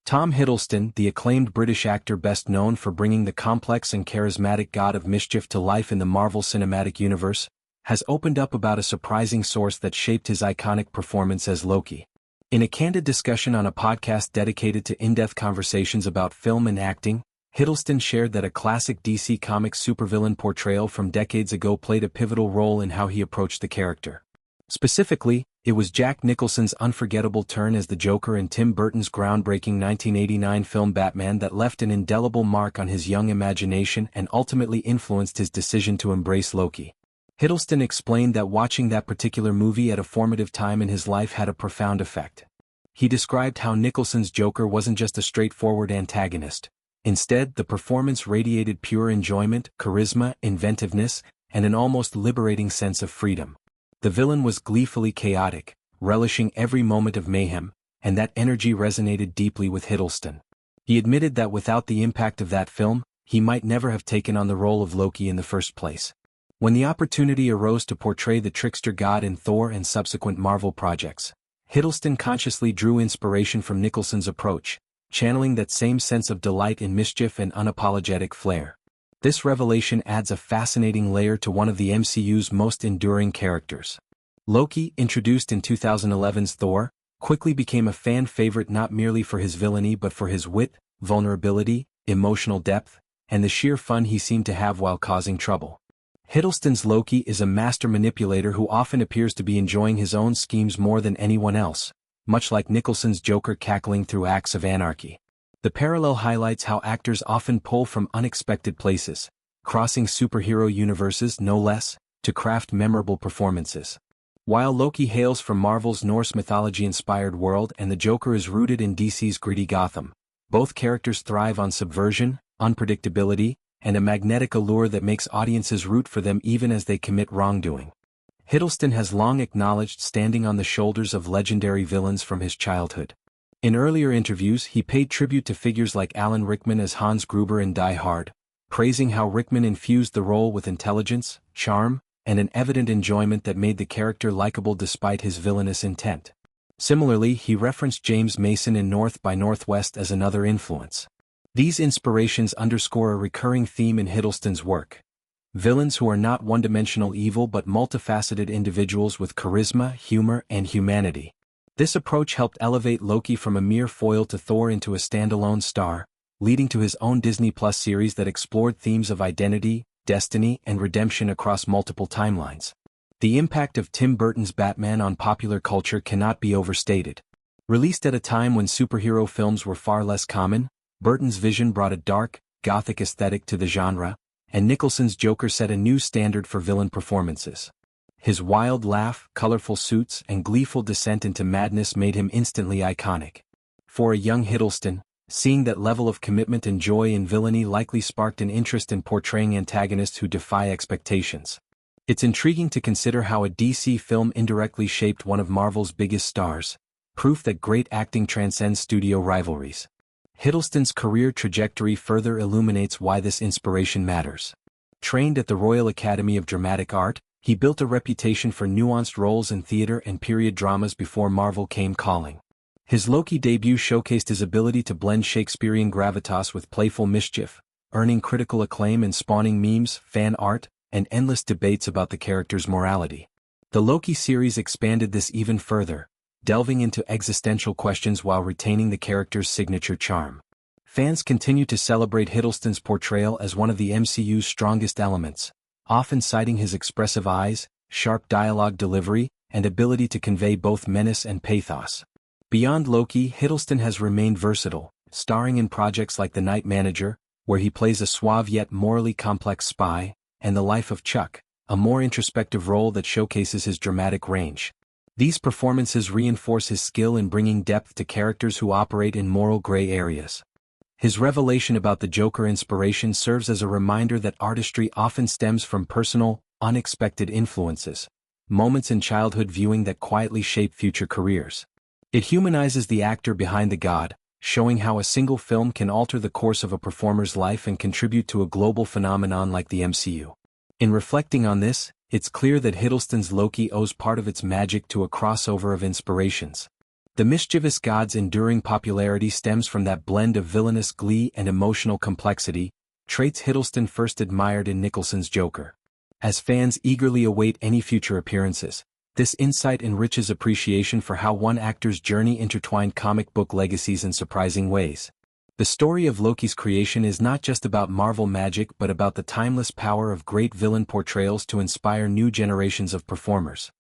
Tom Hiddleston, the acclaimed British actor best known for bringing the complex and charismatic god of mischief to life in the Marvel Cinematic Universe, has opened up about a surprising source that shaped his iconic performance as Loki. In a candid discussion on a podcast dedicated to in-depth conversations about film and acting, Hiddleston shared that a classic DC Comics supervillain portrayal from decades ago played a pivotal role in how he approached the character. Specifically, it was Jack Nicholson's unforgettable turn as the Joker in Tim Burton's groundbreaking 1989 film Batman that left an indelible mark on his young imagination and ultimately influenced his decision to embrace Loki. Hiddleston explained that watching that particular movie at a formative time in his life had a profound effect. He described how Nicholson's Joker wasn't just a straightforward antagonist. Instead, the performance radiated pure enjoyment, charisma, inventiveness, and an almost liberating sense of freedom. The villain was gleefully chaotic, relishing every moment of mayhem, and that energy resonated deeply with Hiddleston. He admitted that without the impact of that film, he might never have taken on the role of Loki in the first place. When the opportunity arose to portray the trickster god in Thor and subsequent Marvel projects, Hiddleston consciously drew inspiration from Nicholson's approach, channeling that same sense of delight in mischief and unapologetic flair. This revelation adds a fascinating layer to one of the MCU's most enduring characters. Loki, introduced in 2011's Thor, quickly became a fan favorite not merely for his villainy but for his wit, vulnerability, emotional depth, and the sheer fun he seemed to have while causing trouble. Hiddleston's Loki is a master manipulator who often appears to be enjoying his own schemes more than anyone else, much like Nicholson's Joker cackling through acts of anarchy. The parallel highlights how actors often pull from unexpected places, crossing superhero universes no less, to craft memorable performances. While Loki hails from Marvel's Norse mythology-inspired world and the Joker is rooted in DC's gritty Gotham, both characters thrive on subversion, unpredictability, and a magnetic allure that makes audiences root for them even as they commit wrongdoing. Hiddleston has long acknowledged standing on the shoulders of legendary villains from his childhood. In earlier interviews, he paid tribute to figures like Alan Rickman as Hans Gruber in Die Hard, praising how Rickman infused the role with intelligence, charm, and an evident enjoyment that made the character likable despite his villainous intent. Similarly, he referenced James Mason in North by Northwest as another influence. These inspirations underscore a recurring theme in Hiddleston's work. Villains who are not one-dimensional evil but multifaceted individuals with charisma, humor, and humanity. This approach helped elevate Loki from a mere foil to Thor into a standalone star, leading to his own Disney Plus series that explored themes of identity, destiny, and redemption across multiple timelines. The impact of Tim Burton's Batman on popular culture cannot be overstated. Released at a time when superhero films were far less common, Burton's vision brought a dark, gothic aesthetic to the genre, and Nicholson's Joker set a new standard for villain performances. His wild laugh, colorful suits, and gleeful descent into madness made him instantly iconic. For a young Hiddleston, seeing that level of commitment and joy in villainy likely sparked an interest in portraying antagonists who defy expectations. It's intriguing to consider how a DC film indirectly shaped one of Marvel's biggest stars, proof that great acting transcends studio rivalries. Hiddleston's career trajectory further illuminates why this inspiration matters. Trained at the Royal Academy of Dramatic Art, he built a reputation for nuanced roles in theater and period dramas before Marvel came calling. His Loki debut showcased his ability to blend Shakespearean gravitas with playful mischief, earning critical acclaim and spawning memes, fan art, and endless debates about the character's morality. The Loki series expanded this even further, delving into existential questions while retaining the character's signature charm. Fans continue to celebrate Hiddleston's portrayal as one of the MCU's strongest elements, often citing his expressive eyes, sharp dialogue delivery, and ability to convey both menace and pathos. Beyond Loki, Hiddleston has remained versatile, starring in projects like The Night Manager, where he plays a suave yet morally complex spy, and The Life of Chuck, a more introspective role that showcases his dramatic range. These performances reinforce his skill in bringing depth to characters who operate in moral gray areas. His revelation about the Joker inspiration serves as a reminder that artistry often stems from personal, unexpected influences, moments in childhood viewing that quietly shape future careers. It humanizes the actor behind the god, showing how a single film can alter the course of a performer's life and contribute to a global phenomenon like the MCU. In reflecting on this, it's clear that Hiddleston's Loki owes part of its magic to a crossover of inspirations. The mischievous god's enduring popularity stems from that blend of villainous glee and emotional complexity, traits Hiddleston first admired in Nicholson's Joker. As fans eagerly await any future appearances, this insight enriches appreciation for how one actor's journey intertwined comic book legacies in surprising ways. The story of Loki's creation is not just about Marvel magic but about the timeless power of great villain portrayals to inspire new generations of performers.